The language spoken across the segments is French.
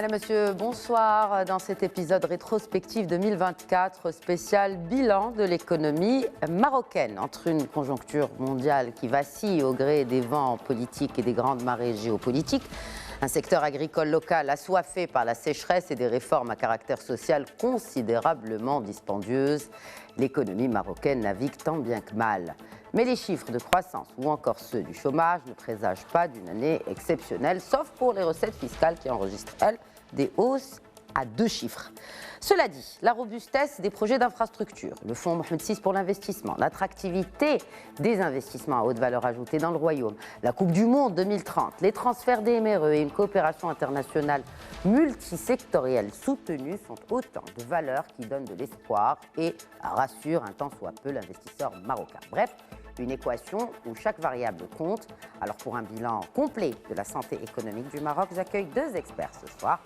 Madame, Monsieur, bonsoir. Dans cet épisode rétrospectif 2024, spécial bilan de l'économie marocaine. Entre une conjoncture mondiale qui vacille au gré des vents politiques et des grandes marées géopolitiques, un secteur agricole local assoiffé par la sécheresse et des réformes à caractère social considérablement dispendieuses, l'économie marocaine navigue tant bien que mal. Mais les chiffres de croissance ou encore ceux du chômage ne présagent pas d'une année exceptionnelle, sauf pour les recettes fiscales qui enregistrent, elles, des hausses à 2 chiffres. Cela dit, la robustesse des projets d'infrastructure, le fonds Mohamed VI pour l'investissement, l'attractivité des investissements à haute valeur ajoutée dans le royaume, la Coupe du Monde 2030, les transferts des MRE et une coopération internationale multisectorielle soutenue sont autant de valeurs qui donnent de l'espoir et rassurent un tant soit peu l'investisseur marocain. Bref, une équation où chaque variable compte. Alors pour un bilan complet de la santé économique du Maroc, j'accueille 2 experts ce soir.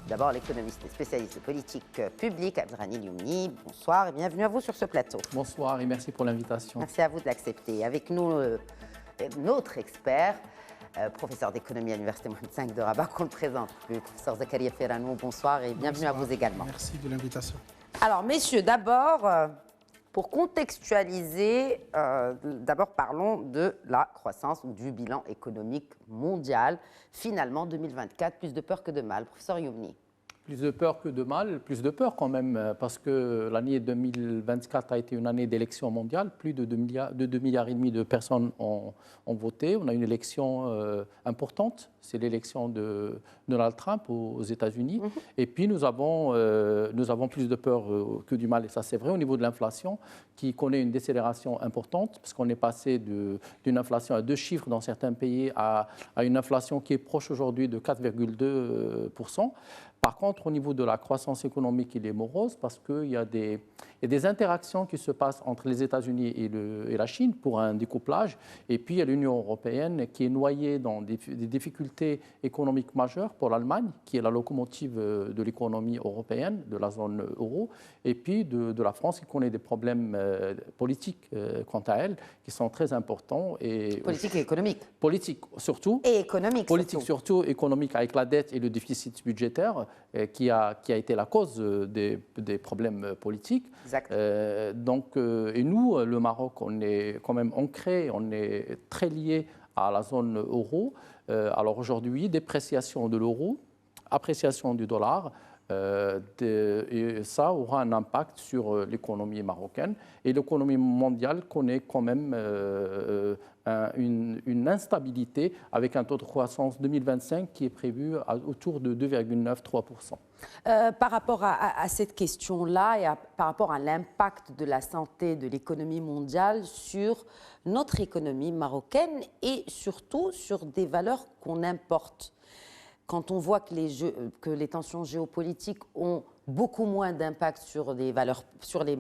D'abord, l'économiste et spécialiste de politique publique, Abdrani Lioumni. Bonsoir et bienvenue à vous sur ce plateau. Bonsoir et merci pour l'invitation. Merci à vous de l'accepter. Avec nous, notre expert, professeur d'économie à l'Université Mohamed V de Rabat, qu'on ne présente plus, professeur Zakaria Ferranou. Bonsoir et bienvenue à vous également. Merci de l'invitation. Alors, messieurs, d'abord, pour contextualiser, d'abord parlons de la croissance ou du bilan économique mondial. Finalement, 2024, plus de peur que de mal. Professeur Lioumni. Plus de peur que de mal, plus de peur quand même, parce que l'année 2024 a été une année d'élection mondiale. Plus de 2,5 milliards de personnes ont voté. On a une élection importante, c'est l'élection de Donald Trump aux États-Unis. Et puis nous avons plus de peur que du mal. Et ça, c'est vrai au niveau de l'inflation, qui connaît une décélération importante, parce qu'on est passé d'une inflation à 2 chiffres dans certains pays à une inflation qui est proche aujourd'hui de 4,2%. Par contre, au niveau de la croissance économique, il est morose parce qu'il y a des interactions qui se passent entre les États-Unis et la Chine pour un découplage. Et puis, il y a l'Union européenne qui est noyée dans des difficultés économiques majeures pour l'Allemagne, qui est la locomotive de l'économie européenne, de la zone euro. Et puis, de la France qui connaît des problèmes politiques, quant à elle, qui sont très importants. Politique et économique. Politique surtout. Et économique politique surtout, économique avec la dette et le déficit budgétaire. Qui a été la cause des problèmes politiques. Et nous, le Maroc, on est quand même ancré, on est très lié à la zone euro. Alors aujourd'hui, dépréciation de l'euro, appréciation du dollar, et ça aura un impact sur l'économie marocaine. Et l'économie mondiale connaît quand même une instabilité avec un taux de croissance 2025 qui est prévu autour de 2,9-3%. Par rapport à cette question-là et par rapport à l'impact de la santé de l'économie mondiale sur notre économie marocaine et surtout sur des valeurs qu'on importe. Quand on voit que les tensions géopolitiques ont beaucoup moins d'impact sur les valeurs, sur les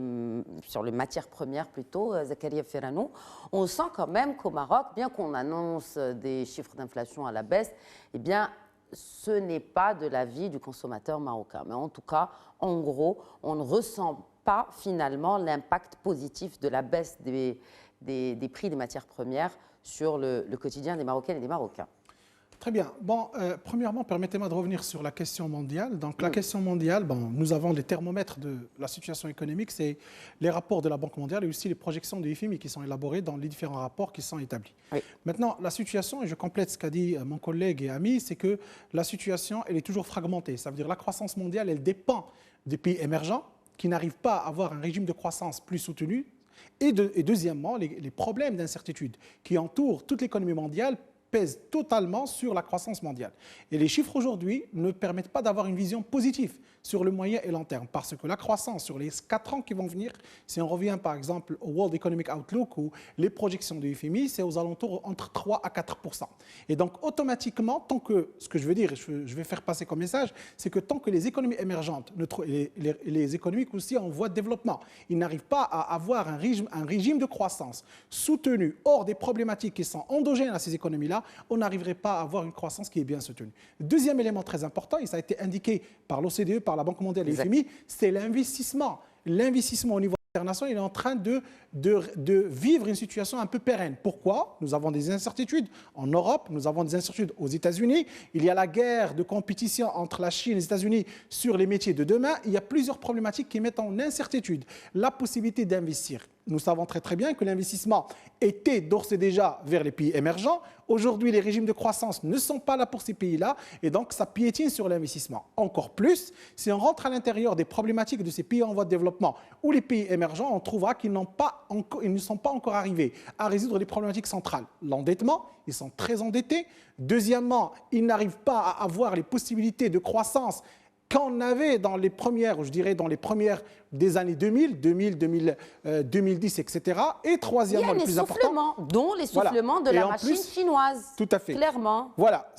matières premières plutôt, Zakaria Ferranou, on sent quand même qu'au Maroc, bien qu'on annonce des chiffres d'inflation à la baisse, eh bien, ce n'est pas de l'avis du consommateur marocain. Mais en tout cas, en gros, on ne ressent pas finalement l'impact positif de la baisse des prix des matières premières sur le quotidien des Marocaines et des Marocains. Très bien. Bon, premièrement, permettez-moi de revenir sur la question mondiale. Donc, la question mondiale, nous avons les thermomètres de la situation économique, c'est les rapports de la Banque mondiale et aussi les projections du FMI qui sont élaborées dans les différents rapports qui sont établis. Oui. Maintenant, la situation, et je complète ce qu'a dit mon collègue et ami, c'est que la situation, elle est toujours fragmentée. Ça veut dire que la croissance mondiale, elle dépend des pays émergents qui n'arrivent pas à avoir un régime de croissance plus soutenu. Et deuxièmement, les problèmes d'incertitude qui entourent toute l'économie mondiale pèse totalement sur la croissance mondiale. Et les chiffres aujourd'hui ne permettent pas d'avoir une vision positive sur le moyen et long terme, parce que la croissance sur les 4 ans qui vont venir, si on revient par exemple au World Economic Outlook ou les projections du FMI, c'est aux alentours entre 3 à 4%. Et donc automatiquement, tant que, ce que je veux dire, je vais faire passer comme message, c'est que tant que les économies émergentes, les économies aussi en voie de développement, ils n'arrivent pas à avoir un régime de croissance soutenu hors des problématiques qui sont endogènes à ces économies-là, on n'arriverait pas à avoir une croissance qui est bien soutenue. Deuxième élément très important, et ça a été indiqué par l'OCDE, par la Banque mondiale et le FMI, c'est l'investissement. L'investissement au niveau international est en train de vivre une situation un peu pérenne. Pourquoi? Nous avons des incertitudes en Europe, nous avons des incertitudes aux États-Unis. Il y a la guerre de compétition entre la Chine et les États-Unis sur les métiers de demain. Il y a plusieurs problématiques qui mettent en incertitude la possibilité d'investir. Nous savons très bien que l'investissement était d'ores et déjà vers les pays émergents. Aujourd'hui, les régimes de croissance ne sont pas là pour ces pays-là et donc ça piétine sur l'investissement. Encore plus, si on rentre à l'intérieur des problématiques de ces pays en voie de développement ou les pays émergents, on trouvera qu'ils ne sont pas encore arrivés à résoudre les problématiques centrales. L'endettement, ils sont très endettés. Deuxièmement, ils n'arrivent pas à avoir les possibilités de croissance qu'on avait dans les premières des années 2000, 2010, etc. Et troisièmement, le plus important, dont l'essoufflement de la machine chinoise. Tout à fait. Clairement. Voilà,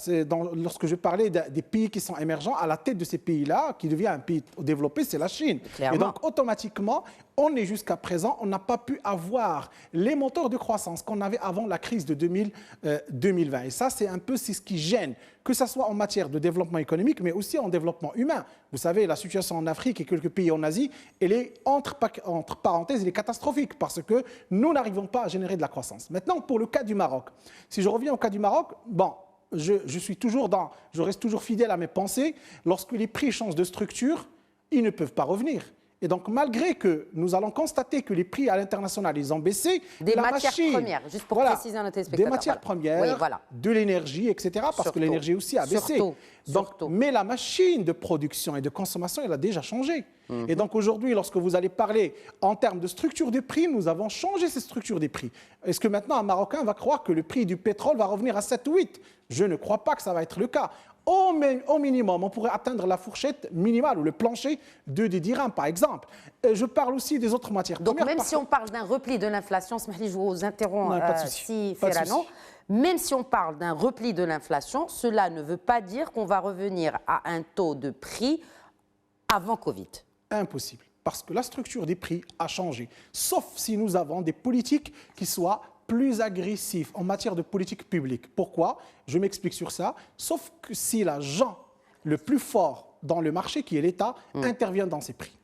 lorsque je parlais des pays qui sont émergents, à la tête de ces pays-là, qui devient un pays développé, c'est la Chine. Clairement. Et donc, automatiquement, on est jusqu'à présent, on n'a pas pu avoir les moteurs de croissance qu'on avait avant la crise de 2020. Et ça, c'est ce qui gêne, que ce soit en matière de développement économique, mais aussi en développement humain. Vous savez, la situation en Afrique et quelques pays en Asie, elle est, entre parenthèses, elle est catastrophique parce que nous n'arrivons pas à générer de la croissance. Maintenant, pour le cas du Maroc, si je reviens au cas du Maroc, je reste toujours fidèle à mes pensées. Lorsque les prix changent de structure, ils ne peuvent pas revenir. Et donc, malgré que nous allons constater que les prix à l'international, ils ont baissé, des matières premières, juste pour préciser à nos téléspectateurs. Des matières premières, de l'énergie, etc., parce que l'énergie aussi a baissé. Mais la machine de production et de consommation, elle a déjà changé. Et donc, aujourd'hui, lorsque vous allez parler en termes de structure des prix, nous avons changé ces structures des prix. Est-ce que maintenant, un Marocain va croire que le prix du pétrole va revenir à 7 ou 8? Je ne crois pas que ça va être le cas. Au minimum, on pourrait atteindre la fourchette minimale ou le plancher de 10 dirhams, par exemple. Je parle aussi des autres matières premières. Donc, même si on que... parle d'un repli de l'inflation, je vous interromps, si Ferrano, même si on parle d'un repli de l'inflation, cela ne veut pas dire qu'on va revenir à un taux de prix avant Covid. Impossible, parce que la structure des prix a changé, sauf si nous avons des politiques qui soient plus agressifs en matière de politique publique. Pourquoi? Je m'explique sur ça. Sauf que si l'agent le plus fort dans le marché, qui est l'État, intervient dans ces prix.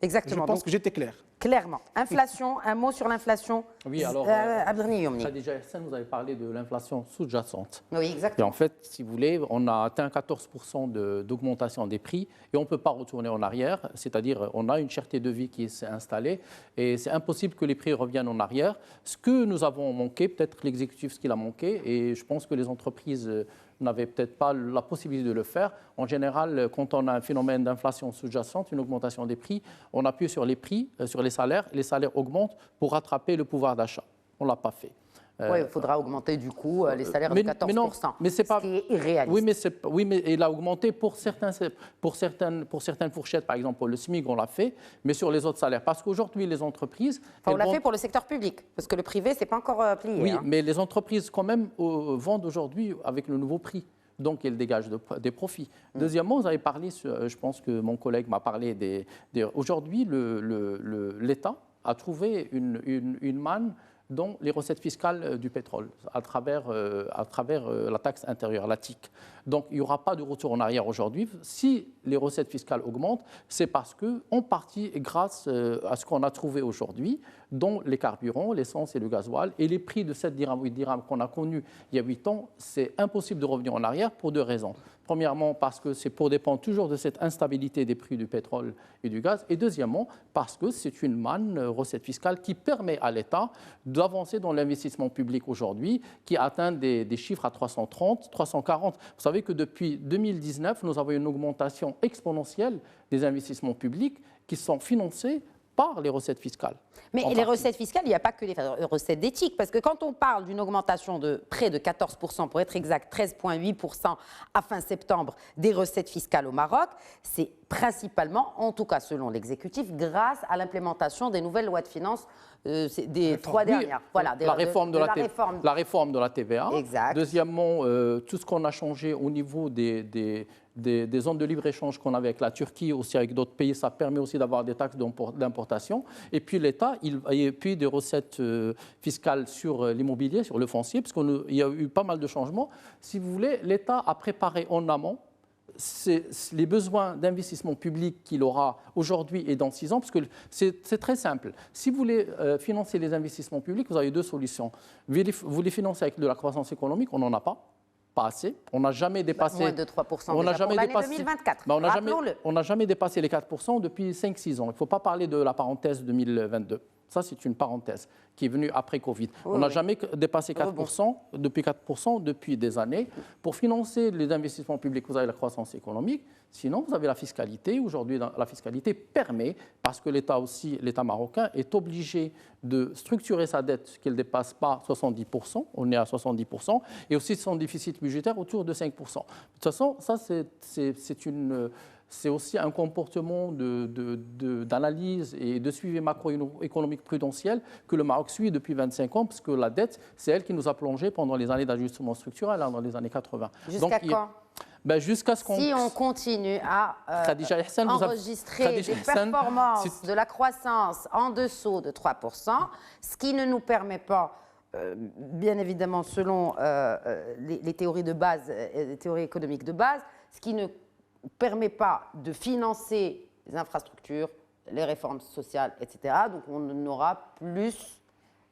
Exactement. Je pense que j'étais clair. Clairement. Inflation, un mot sur l'inflation. Oui, alors, Abdelghani Yomni. Khadija Hessen, vous avez parlé de l'inflation sous-jacente. Oui, exactement. Et en fait, si vous voulez, on a atteint 14% d'augmentation des prix et on ne peut pas retourner en arrière. C'est-à-dire, on a une cherté de vie qui s'est installée et c'est impossible que les prix reviennent en arrière. Ce que nous avons manqué, peut-être l'exécutif, ce qu'il a manqué, et je pense que les entreprises n'avaient peut-être pas la possibilité de le faire. En général, quand on a un phénomène d'inflation sous-jacente, une augmentation des prix, on appuie sur les prix, sur les salaires augmentent pour rattraper le pouvoir d'achat. On ne l'a pas fait. Oui, il faudra augmenter du coup les salaires de 14%, ce qui est irréaliste. Oui, mais il a augmenté pour certaines fourchettes, par exemple pour le SMIC, on l'a fait, mais sur les autres salaires. Parce qu'aujourd'hui, les entreprises... on l'a fait pour le secteur public, parce que le privé, ce n'est pas encore plié. Oui, mais les entreprises quand même vendent aujourd'hui avec le nouveau prix. Donc, elles dégagent des profits. Deuxièmement, vous avez parlé, je pense que mon collègue m'a parlé aujourd'hui, l'État a trouvé une manne dans les recettes fiscales du pétrole, à travers la taxe intérieure, la TIC. Donc, il n'y aura pas de retour en arrière aujourd'hui. Si les recettes fiscales augmentent, c'est parce que, en partie, grâce à ce qu'on a trouvé aujourd'hui, dont les carburants, l'essence et le gasoil, et les prix de 7 dirhams, 8 dirhams qu'on a connus il y a 8 ans, c'est impossible de revenir en arrière pour 2 raisons. Premièrement, parce que c'est pour dépendre toujours de cette instabilité des prix du pétrole et du gaz. Et deuxièmement, parce que c'est une manne recette fiscale qui permet à l'État d'avancer dans l'investissement public aujourd'hui, qui atteint des chiffres à 330, 340. Vous savez que depuis 2019, nous avons une augmentation exponentielle des investissements publics qui sont financés par les recettes fiscales. Mais les recettes fiscales, il n'y a pas que les recettes d'éthique, parce que quand on parle d'une augmentation de près de 14%, pour être exact, 13,8% à fin septembre des recettes fiscales au Maroc, c'est principalement, en tout cas selon l'exécutif, grâce à l'implémentation des nouvelles lois de finances des 3 dernières. Voilà, la réforme de la TVA. Exact. Deuxièmement, tout ce qu'on a changé au niveau des zones de libre-échange qu'on avait avec la Turquie, aussi avec d'autres pays, ça permet aussi d'avoir des taxes d'importation. Et puis l'État, il y a puis des recettes fiscales sur l'immobilier, sur le foncier, parce qu'il y a eu pas mal de changements. Si vous voulez, l'État a préparé en amont les besoins d'investissement public qu'il aura aujourd'hui et dans 6 ans, parce que c'est très simple. Si vous voulez financer les investissements publics, vous avez 2 solutions. Vous les financez avec de la croissance économique, on n'en a pas assez. On n'a jamais dépassé... Moins de 3% on déjà jamais pour l'année dépassé, 2024, rappelons-le. On n'a jamais dépassé les 4% depuis 5-6 ans. Il ne faut pas parler de la parenthèse 2022. Ça, c'est une parenthèse qui est venue après Covid. On n'a jamais dépassé 4%, depuis 4% depuis des années. Pour financer les investissements publics, vous avez la croissance économique. Sinon, vous avez la fiscalité. Aujourd'hui, la fiscalité permet, parce que l'État marocain est obligé de structurer sa dette qu'elle ne dépasse pas 70%. On est à 70%. Et aussi son déficit budgétaire autour de 5%. De toute façon, ça, c'est aussi un comportement d'analyse et de suivi macroéconomique prudentiel que le Maroc suit depuis 25 ans, parce que la dette, c'est elle qui nous a plongé pendant les années d'ajustement structurel, dans les années 80. Jusqu'à quand jusqu'à ce qu'on... Si on continue à enregistrer des performances de la croissance en dessous de 3%, ce qui ne nous permet pas, bien évidemment selon les théories de base, les théories économiques de base, ce qui ne permet pas de financer les infrastructures, les réformes sociales, etc. Donc on aura plus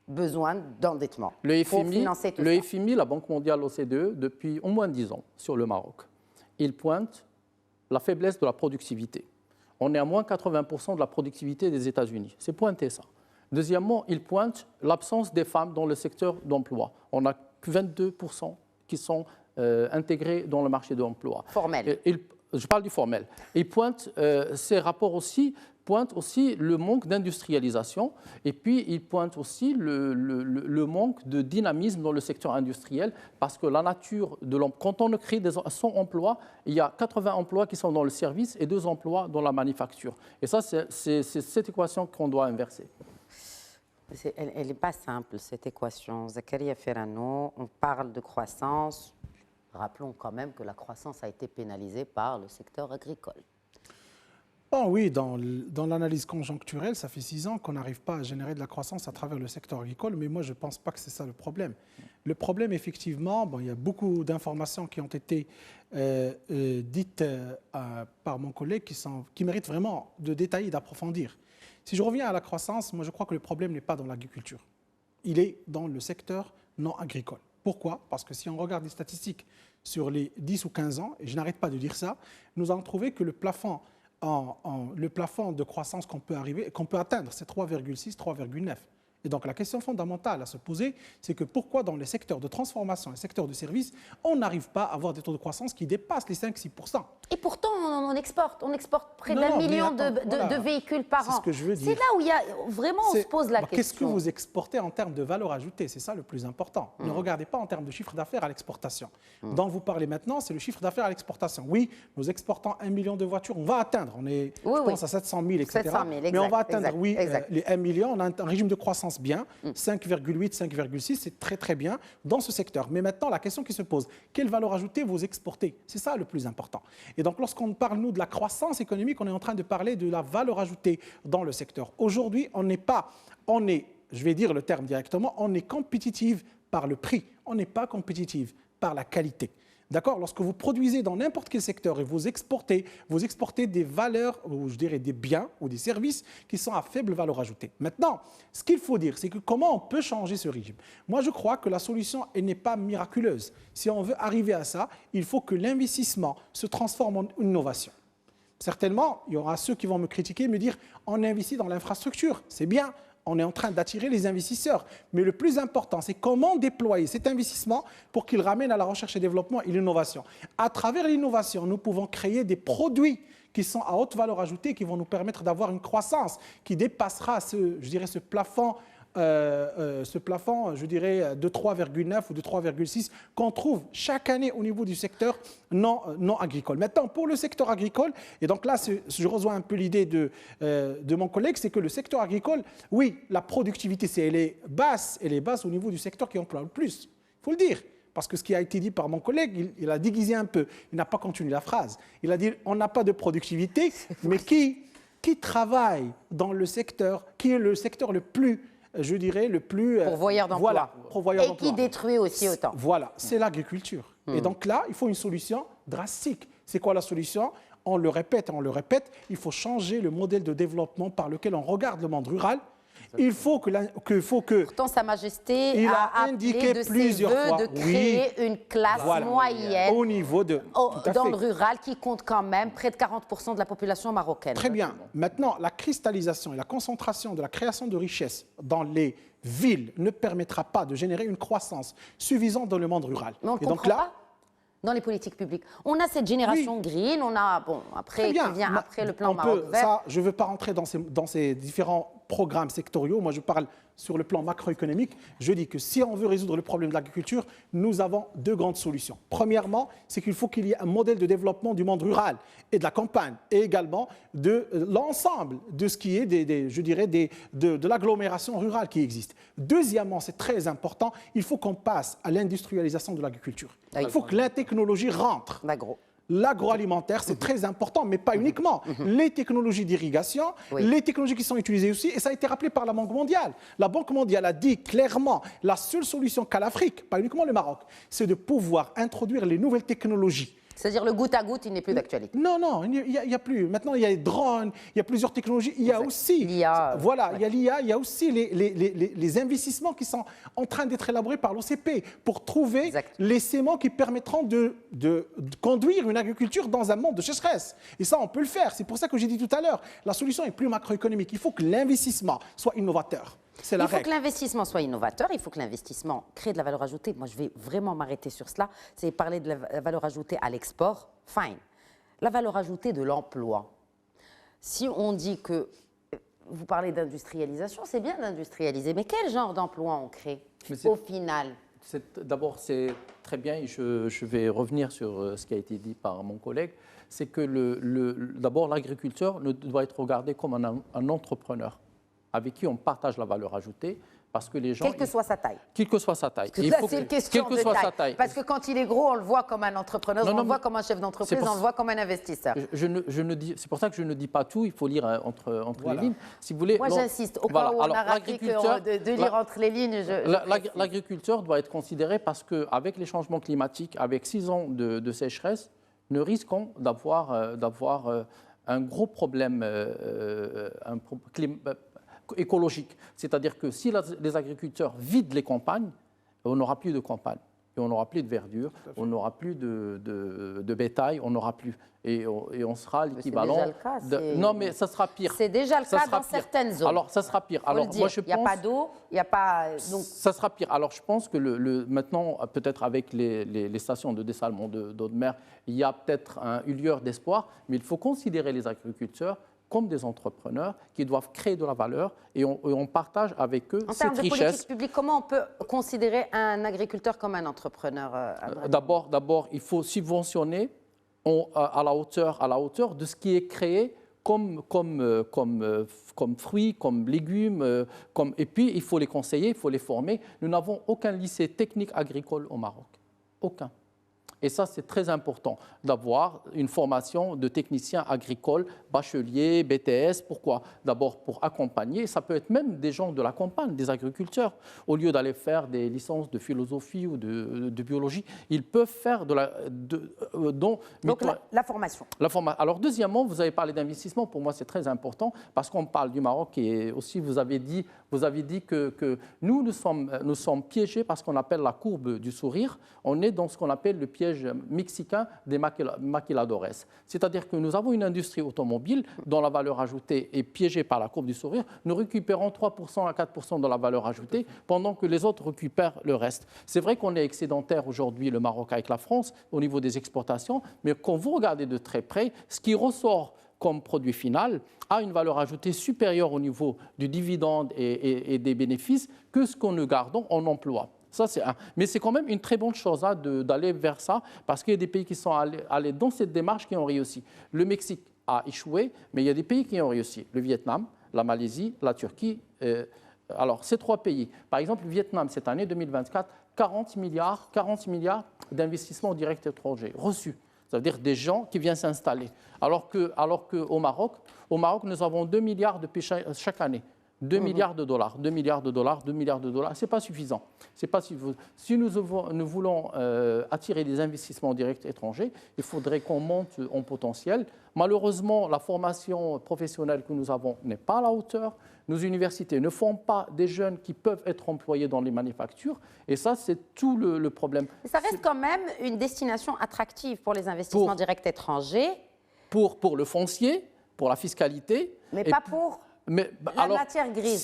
besoin d'endettement pour financer tout ça. Le FMI, la Banque mondiale, l'OCDE, depuis au moins 10 ans sur le Maroc, il pointe la faiblesse de la productivité. On est à moins 80% de la productivité des États-Unis. C'est pointé ça. Deuxièmement, il pointe l'absence des femmes dans le secteur d'emploi. On n'a que 22% qui sont intégrés dans le marché de l'emploi. Formel. Je parle du formel. Il pointe, ces rapports aussi pointent aussi le manque d'industrialisation et puis il pointe aussi le manque de dynamisme dans le secteur industriel parce que la nature de l'emploi, quand on crée 100 emplois, il y a 80 emplois qui sont dans le service et 2 emplois dans la manufacture. Et ça, c'est cette équation qu'on doit inverser. Elle n'est pas simple, cette équation. Zakaria Ferrano, on parle de croissance. Rappelons quand même que la croissance a été pénalisée par le secteur agricole. Bon, oui, dans l'analyse conjoncturelle, ça fait 6 ans qu'on n'arrive pas à générer de la croissance à travers le secteur agricole, mais moi, je ne pense pas que c'est ça le problème. Le problème, effectivement, il y a beaucoup d'informations qui ont été dites par mon collègue qui méritent vraiment de détailler, d'approfondir. Si je reviens à la croissance, moi, je crois que le problème n'est pas dans l'agriculture. Il est dans le secteur non agricole. Pourquoi? Parce que si on regarde les statistiques sur les 10 ou 15 ans, et je n'arrête pas de dire ça, nous allons trouver que le plafond de croissance qu'on peut atteindre, c'est 3,6, 3,9. Et donc la question fondamentale à se poser, c'est que pourquoi dans les secteurs de transformation et les secteurs de services, on n'arrive pas à avoir des taux de croissance qui dépassent les 5-6%. Et pourtant, on exporte près d'1 million de véhicules par an. C'est ce que je veux dire. C'est là où il y a vraiment, on se pose la question. Qu'est-ce que vous exportez en termes de valeur ajoutée? C'est ça le plus important. Ne regardez pas en termes de chiffre d'affaires à l'exportation. Dont vous parlez maintenant, c'est le chiffre d'affaires à l'exportation. Oui, nous exportons 1 million de voitures, on va atteindre. On est, je pense, à 700 000, etc. 700 000, exact, mais on va atteindre, exact. Les 1 million. On a un régime de croissance bien, 5,8, 5,6, c'est très très bien dans ce secteur. Mais maintenant, la question qui se pose, quelle valeur ajoutée vous exportez? C'est ça le plus important. Et donc, lorsqu'on parle, nous, de la croissance économique, on est en train de parler de la valeur ajoutée dans le secteur. Aujourd'hui, je vais dire le terme directement, on est compétitive par le prix. On n'est pas compétitive par la qualité. D'accord? Lorsque vous produisez dans n'importe quel secteur et vous exportez des valeurs, ou je dirais des biens ou des services qui sont à faible valeur ajoutée. Maintenant, ce qu'il faut dire, c'est que comment on peut changer ce régime? Moi, je crois que la solution n'est pas miraculeuse. Si on veut arriver à ça, il faut que l'investissement se transforme en innovation. Certainement, il y aura ceux qui vont me critiquer, me dire on investit dans l'infrastructure, c'est bien. On est en train d'attirer les investisseurs. Mais le plus important, c'est comment déployer cet investissement pour qu'il ramène à la recherche et développement et l'innovation. À travers l'innovation, nous pouvons créer des produits qui sont à haute valeur ajoutée, qui vont nous permettre d'avoir une croissance qui dépassera ce plafond, je dirais, de 3,9 ou de 3,6 qu'on trouve chaque année au niveau du secteur non agricole. Maintenant, pour le secteur agricole, et donc là, je rejoins un peu l'idée de mon collègue, c'est que le secteur agricole, oui, la productivité, elle est basse au niveau du secteur qui emploie le plus. Il faut le dire. Parce que ce qui a été dit par mon collègue, il a déguisé un peu. Il n'a pas continué la phrase. Il a dit on n'a pas de productivité, mais qui travaille dans le secteur, qui est le secteur le plus, je dirais, le plus... pourvoyeur d'emploi. Voilà, pourvoyeur d'emploi. Et qui détruit aussi autant. Voilà, c'est l'agriculture. Et donc là, il faut une solution drastique. C'est quoi la solution? On le répète, il faut changer le modèle de développement par lequel on regarde le monde rural. Il faut que Pourtant, Sa Majesté il a a appelé indiqué de ses plusieurs vœux fois, de créer une classe moyenne au niveau de... Tout à dans fait. le rural qui compte quand même près de 40% de la population marocaine. Très bien. Maintenant, la cristallisation et la concentration de la création de richesses dans les villes ne permettra pas de générer une croissance suffisante dans le monde rural. Mais on ne comprend pas dans les politiques publiques. On a cette génération green, on a, bon, après, qui vient après le plan Maroc vert. Ça, je ne veux pas rentrer dans ces différents programmes sectoriaux. Moi, je parle sur le plan macroéconomique. Je dis que si on veut résoudre le problème de l'agriculture, nous avons deux grandes solutions. Premièrement, c'est qu'il faut qu'il y ait un modèle de développement du monde rural et de la campagne, et également de l'ensemble de ce qui est, de l'agglomération rurale qui existe. Deuxièmement, c'est très important, il faut qu'on passe à l'industrialisation de l'agriculture. Il faut que la technologie rentre. L'agroalimentaire, c'est très important, mais pas uniquement. Les technologies d'irrigation, les technologies qui sont utilisées aussi, et ça a été rappelé par la Banque mondiale. La Banque mondiale a dit clairement, la seule solution qu'a l'Afrique, pas uniquement le Maroc, c'est de pouvoir introduire les nouvelles technologies. C'est-à-dire le goutte à goutte, il n'est plus d'actualité. Non, il n'y a plus. Maintenant, il y a les drones, il y a plusieurs technologies. Il y a aussi l'IA. Voilà, il y a l'IA, il y a aussi les investissements qui sont en train d'être élaborés par l'OCP pour trouver les séments qui permettront de conduire une agriculture dans un monde de sécheresse. Et ça, on peut le faire. C'est pour ça que j'ai dit tout à l'heure, la solution est plus macroéconomique. Il faut que l'investissement soit innovateur. Il faut que l'investissement soit innovateur, il faut que l'investissement crée de la valeur ajoutée. Moi, je vais vraiment m'arrêter sur cela. C'est parler de la valeur ajoutée à l'export, fine. La valeur ajoutée de l'emploi. Si on dit que, vous parlez d'industrialisation, c'est bien d'industrialiser, mais quel genre d'emploi on crée au final? D'abord, c'est très bien, et je vais revenir sur ce qui a été dit par mon collègue, c'est que d'abord l'agriculteur doit être regardé comme un entrepreneur avec qui on partage la valeur ajoutée, parce que les gens... Quelle que soit sa taille. Quelle que soit sa taille. Parce que ça, c'est une question de taille. Parce que quand il est gros, on le voit comme un entrepreneur, on le voit comme un chef d'entreprise, on le voit comme un investisseur. C'est pour ça que je ne dis pas tout, il faut lire entre les lignes. Si vous voulez, moi, j'insiste. Au cas où on a raté de lire entre les lignes, l'agriculteur doit être considéré parce qu'avec les changements climatiques, avec 6 ans de sécheresse, nous risquons d'avoir un gros problème écologique. C'est-à-dire que si les agriculteurs vident les campagnes, on n'aura plus de campagne. Et on n'aura plus de verdure, on n'aura plus de bétail, on n'aura plus. Et on sera l'équivalent. C'est déjà le cas. Non, mais ça sera pire. C'est déjà le cas dans certaines zones. Alors, ça sera pire. Alors, moi, il n'y a pas d'eau, il n'y a pas. Donc... Ça sera pire. Alors, je pense que maintenant, peut-être avec les stations de dessalement d'eau de mer, il y a peut-être une lueur d'espoir, mais il faut considérer les agriculteurs comme des entrepreneurs qui doivent créer de la valeur et on partage avec eux cette richesse. En termes de politique publique, comment on peut considérer un agriculteur comme un entrepreneur? D'abord, il faut subventionner à la hauteur de ce qui est créé comme fruits, comme légumes, et puis il faut les conseiller, il faut les former. Nous n'avons aucun lycée technique agricole au Maroc, aucun. Et ça, c'est très important d'avoir une formation de technicien agricole, bachelier, BTS. Pourquoi? D'abord pour accompagner. Ça peut être même des gens de la campagne, des agriculteurs. Au lieu d'aller faire des licences de philosophie ou de biologie, ils peuvent faire Donc la formation. Alors deuxièmement, vous avez parlé d'investissement. Pour moi, c'est très important parce qu'on parle du Maroc et aussi vous avez dit que nous sommes piégés par ce qu'on appelle la courbe du sourire. On est dans ce qu'on appelle le piège mexicain des maquiladores. C'est-à-dire que nous avons une industrie automobile dont la valeur ajoutée est piégée par la courbe du sourire. Nous récupérons 3% à 4% de la valeur ajoutée pendant que les autres récupèrent le reste. C'est vrai qu'on est excédentaire aujourd'hui, le Maroc avec la France, au niveau des exportations, mais quand vous regardez de très près, ce qui ressort comme produit final a une valeur ajoutée supérieure au niveau du dividende et des bénéfices que ce que nous gardons en emploi. Ça, mais c'est quand même une très bonne chose d'aller vers ça, parce qu'il y a des pays qui sont allés dans cette démarche qui ont réussi. Le Mexique a échoué, mais il y a des pays qui ont réussi. Le Vietnam, la Malaisie, la Turquie. Alors, ces 3 pays, par exemple, le Vietnam, cette année 2024, 40 milliards d'investissements directs étrangers reçus. Ça veut dire des gens qui viennent s'installer. Alors qu'au Maroc, nous avons 2 milliards depuis chaque année. 2 milliards de dollars, 2 milliards de dollars, 2 milliards de dollars, ce n'est pas suffisant. Si nous voulons attirer des investissements directs étrangers, il faudrait qu'on monte en potentiel. Malheureusement, la formation professionnelle que nous avons n'est pas à la hauteur. Nos universités ne font pas des jeunes qui peuvent être employés dans les manufactures. Et ça, c'est tout le problème. Mais ça reste quand même une destination attractive pour les investissements directs étrangers. Pour le foncier, pour la fiscalité. Mais pas pour la matière grise.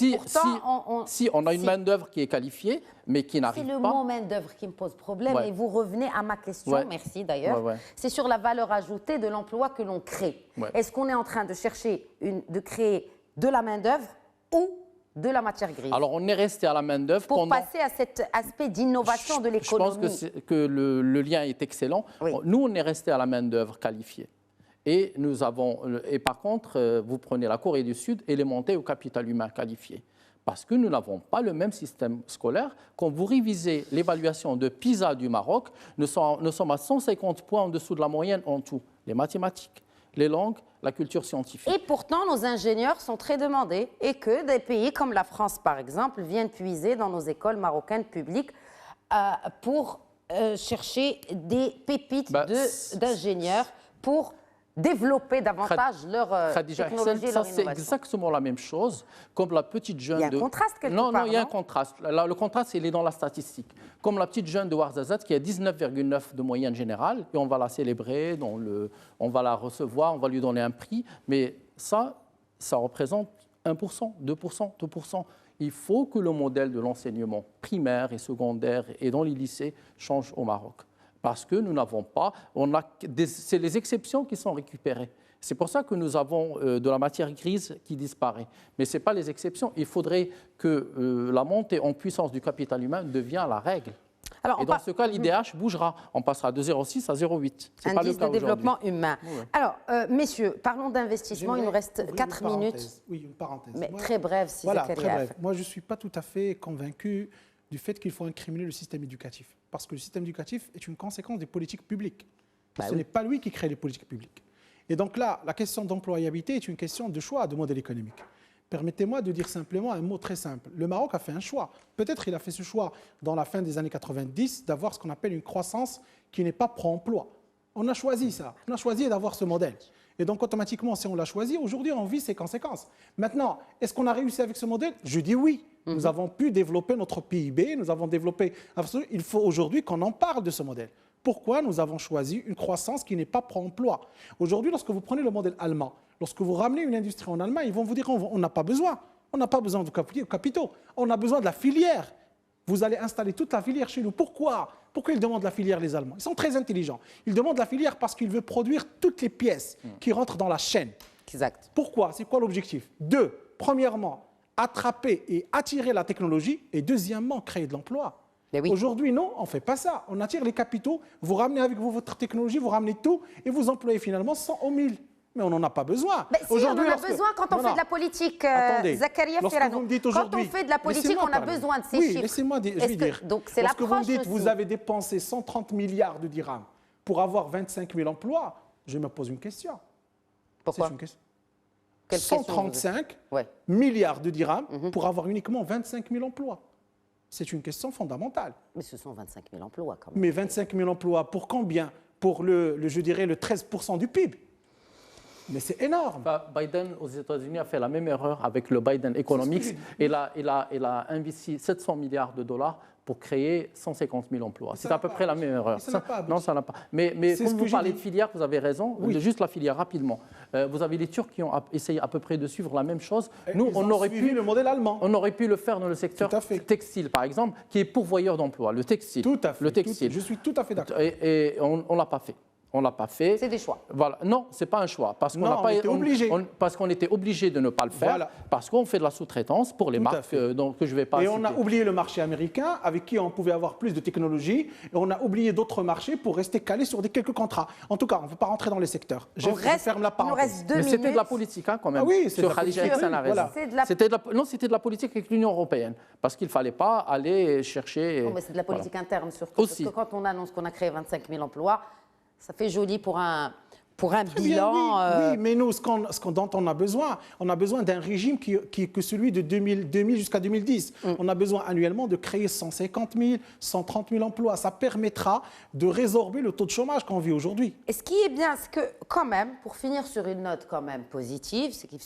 Si on a une main-d'œuvre qui est qualifiée, mais qui n'arrive pas. C'est le mot main-d'œuvre qui me pose problème. Et vous revenez à ma question, merci d'ailleurs. C'est sur la valeur ajoutée de l'emploi que l'on crée. Est-ce qu'on est en train de chercher de créer de la main-d'œuvre ou de la matière grise? Alors, on est resté à la main-d'œuvre pour passer à cet aspect d'innovation de l'économie. Je pense que le lien est excellent. Nous, on est resté à la main-d'œuvre qualifiée. Et par contre, vous prenez la Corée du Sud, elle est montée au capital humain qualifié. Parce que nous n'avons pas le même système scolaire. Quand vous révisez l'évaluation de PISA du Maroc, nous sommes à 150 points en dessous de la moyenne en tout. Les mathématiques, les langues, la culture scientifique. Et pourtant, nos ingénieurs sont très demandés et que des pays comme la France, par exemple, viennent puiser dans nos écoles marocaines publiques pour chercher des pépites d'ingénieurs pour développer davantage leur technologie et leur innovation. Ça, c'est exactement la même chose. Comme la petite jeune... Il y a un contraste quelque part, Non, il y a un contraste. Le contraste, il est dans la statistique. Comme la petite jeune de Ouarzazate qui a 19,9 de moyenne générale, et on va la célébrer, on va la recevoir, on va lui donner un prix, mais ça représente 1%, 2%, 2%. Il faut que le modèle de l'enseignement primaire et secondaire et dans les lycées change au Maroc. Parce que nous n'avons pas, c'est les exceptions qui sont récupérées. C'est pour ça que nous avons de la matière grise qui disparaît. Mais ce n'est pas les exceptions. Il faudrait que la montée en puissance du capital humain devienne la règle. Alors, et dans ce cas, l'IDH bougera. On passera de 0,6 à 0,8. Indice de développement humain. Alors, messieurs, parlons d'investissement. Il nous reste 4 minutes. Oui, une parenthèse. Mais très brève, si voilà, très brève. Moi, je ne suis pas tout à fait convaincu du fait qu'il faut incriminer le système éducatif. Parce que le système éducatif est une conséquence des politiques publiques. Ce n'est pas lui qui crée les politiques publiques. Et donc là, la question d'employabilité est une question de choix de modèle économique. Permettez-moi de dire simplement un mot très simple. Le Maroc a fait un choix. Peut-être il a fait ce choix dans la fin des années 90 d'avoir ce qu'on appelle une croissance qui n'est pas pro-emploi. On a choisi ça. On a choisi d'avoir ce modèle. Et donc automatiquement, si on l'a choisi, aujourd'hui on vit ses conséquences. Maintenant, est-ce qu'on a réussi avec ce modèle? Je dis oui. Nous avons pu développer notre PIB, nous avons développé... Il faut aujourd'hui qu'on en parle de ce modèle. Pourquoi nous avons choisi une croissance qui n'est pas pro-emploi? Aujourd'hui, lorsque vous prenez le modèle allemand, lorsque vous ramenez une industrie en Allemagne, ils vont vous dire on n'a pas besoin. On n'a pas besoin de capitaux. On a besoin de la filière. Vous allez installer toute la filière chez nous. Pourquoi? Pourquoi ils demandent la filière, les Allemands? Ils sont très intelligents. Ils demandent la filière parce qu'ils veulent produire toutes les pièces qui rentrent dans la chaîne. Exact. Pourquoi? C'est quoi l'objectif? 2, premièrement, attraper et attirer la technologie. Et deuxièmement, créer de l'emploi. Oui. Aujourd'hui, non, on ne fait pas ça. On attire les capitaux, vous ramenez avec vous votre technologie, vous ramenez tout et vous employez finalement 100 au 1000. Mais on n'en a pas besoin. Si, on en a besoin quand on fait de la politique, Zakaria Ferrano. Quand on fait de la politique, on a besoin de ces chiffres. Laissez-moi dire. Donc c'est lorsque vous me dites vous avez dépensé 130 milliards de dirhams pour avoir 25 000 emplois, je me pose une question. Pourquoi? C'est une question. 135 milliards de dirhams pour avoir uniquement 25 000 emplois. C'est une question fondamentale. Mais ce sont 25 000 emplois quand même. Mais 25 000 emplois pour combien? Pour je dirais, le 13% du PIB. Mais c'est énorme. Biden aux États-Unis a fait la même erreur avec le Biden Economics. Il a investi 700 milliards de dollars pour créer 150 000 emplois. C'est à peu près la même erreur. Non, ça n'a pas. Mais comme vous parlez de filière, vous avez raison. Oui. Juste la filière, rapidement. Vous avez les Turcs qui ont essayé à peu près de suivre la même chose. Nous, on aurait pu le modèle allemand. On aurait pu le faire dans le secteur textile, par exemple, qui est pourvoyeur d'emplois. Le texte. Tout à fait. Le textile. Je suis tout à fait d'accord. Et on ne l'a pas fait. On ne l'a pas fait. C'est des choix. Voilà. Non, ce n'est pas un choix. Parce qu'on était obligé de ne pas le faire. Parce qu'on fait de la sous-traitance pour les marques que je ne vais pas citer. On a oublié le marché américain avec qui on pouvait avoir plus de technologie. Et on a oublié d'autres marchés pour rester calé sur quelques contrats. En tout cas, on ne veut pas rentrer dans les secteurs. Je ferme la parenthèse. Mais c'était de la politique quand même. Ah oui, c'est de la politique. Non, c'était de la politique avec l'Union européenne. Parce qu'il ne fallait pas aller chercher... Non, mais c'est de la politique interne surtout. Aussi. Parce que quand on annonce qu'on a créé 25 000 emplois... Ça fait joli pour un pour un Très bien, bilan. oui, mais nous, dont on a besoin d'un régime qui est que celui de 2000 jusqu'à 2010. On a besoin annuellement de créer 150 000, 130 000 emplois. Ça permettra de résorber le taux de chômage qu'on vit aujourd'hui. Et ce qui est bien, c'est que quand même, pour finir sur une note quand même positive, c'est qu'il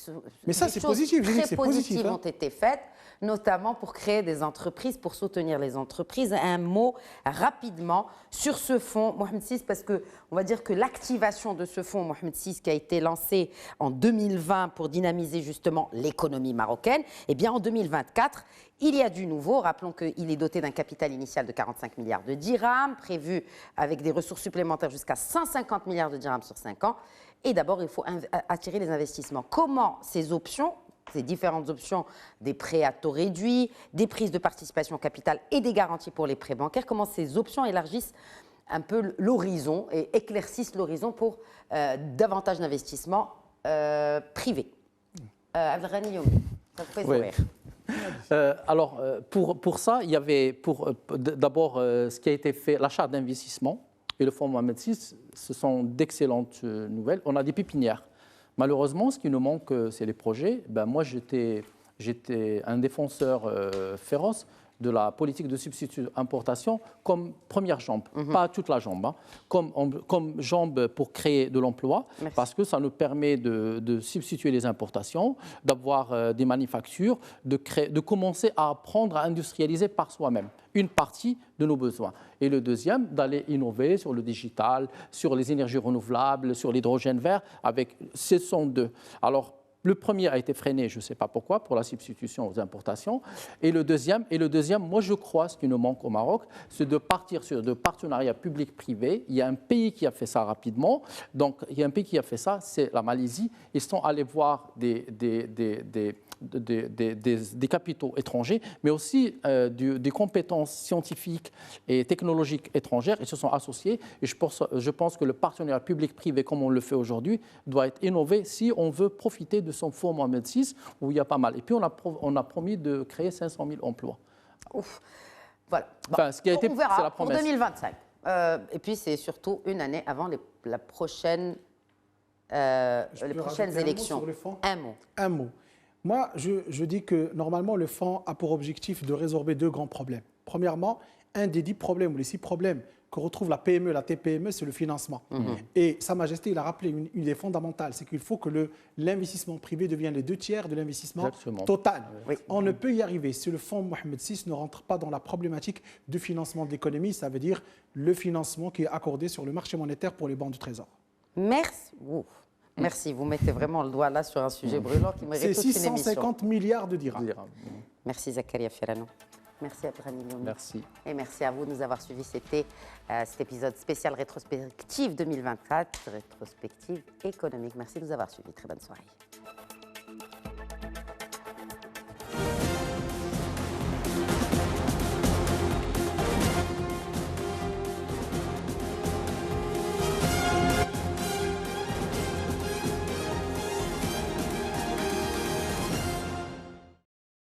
Mais ça, c'est positif, je dis que c'est très positif, positives hein. ont été faites, notamment pour créer des entreprises, pour soutenir les entreprises. Un mot rapidement sur ce fonds, Mohamed VI, parce que on va dire que l'activation de ce fonds, Mohamed VI, qui a été lancé en 2020 pour dynamiser justement l'économie marocaine, eh bien en 2024, il y a du nouveau. Rappelons qu'il est doté d'un capital initial de 45 milliards de dirhams, prévu avec des ressources supplémentaires jusqu'à 150 milliards de dirhams sur 5 ans. Et d'abord, il faut attirer les investissements. Comment ces options, ces différentes options, des prêts à taux réduits, des prises de participation au capital et des garanties pour les prêts bancaires, comment ces options élargissent un peu l'horizon et éclaircissent l'horizon pour davantage d'investissements privés. Abdelghani Youmi, ça vous fait sourire. Alors, pour ça, il y avait d'abord ce qui a été fait, la charte d'investissement et le fonds Mohamed VI, ce sont d'excellentes nouvelles. On a des pépinières. Malheureusement, ce qui nous manque, c'est les projets. Moi, j'étais un défenseur féroce de la politique de substitution importation comme première jambe, pas toute la jambe, hein, comme jambe pour créer de l'emploi, parce que ça nous permet de substituer les importations, d'avoir des manufactures, de commencer à apprendre à industrialiser par soi-même une partie de nos besoins. Et le deuxième, d'aller innover sur le digital, sur les énergies renouvelables, sur l'hydrogène vert, ce sont deux. Alors, le premier a été freiné, je ne sais pas pourquoi, pour la substitution aux importations. Et le deuxième, moi je crois, ce qui nous manque au Maroc, c'est de partir sur de partenariats publics-privés. Il y a un pays qui a fait ça rapidement. Donc, il y a un pays qui a fait ça, c'est la Malaisie. Ils sont allés voir des capitaux étrangers, mais aussi des compétences scientifiques et technologiques étrangères. Ils se sont associés. Et je pense que le partenariat public-privé, comme on le fait aujourd'hui, doit être innové si on veut profiter de son fonds Mohamed VI, où il y a pas mal. Et puis, on a promis de créer 500 000 emplois. Ouf. Voilà. Bon, enfin, ce qui a été, on verra c'est la promesse. pour 2025. Et puis, c'est surtout une année avant les prochaines élections. Un mot. Moi, je dis que normalement, le fonds a pour objectif de résorber deux grands problèmes. Premièrement, un des 10 problèmes ou les 6 problèmes que retrouve la PME, la TPME, c'est le financement. Et Sa Majesté, il a rappelé une idée fondamentale, c'est qu'il faut que l'investissement privé devienne les 2 tiers de l'investissement total. Oui. On ne peut y arriver si le fonds Mohamed VI ne rentre pas dans la problématique du financement de l'économie, ça veut dire le financement qui est accordé sur le marché monétaire pour les banques du Trésor. Merci. Ouf. Merci, vous mettez vraiment le doigt là sur un sujet brûlant qui mérite toute une émission. C'est 650 milliards de dirhams. Merci Zakaria Ferrano. Merci Abdelghani Youmi. Merci. Et merci à vous de nous avoir suivis. C'était cet épisode spécial rétrospective 2024, rétrospective économique. Merci de nous avoir suivis. Très bonne soirée.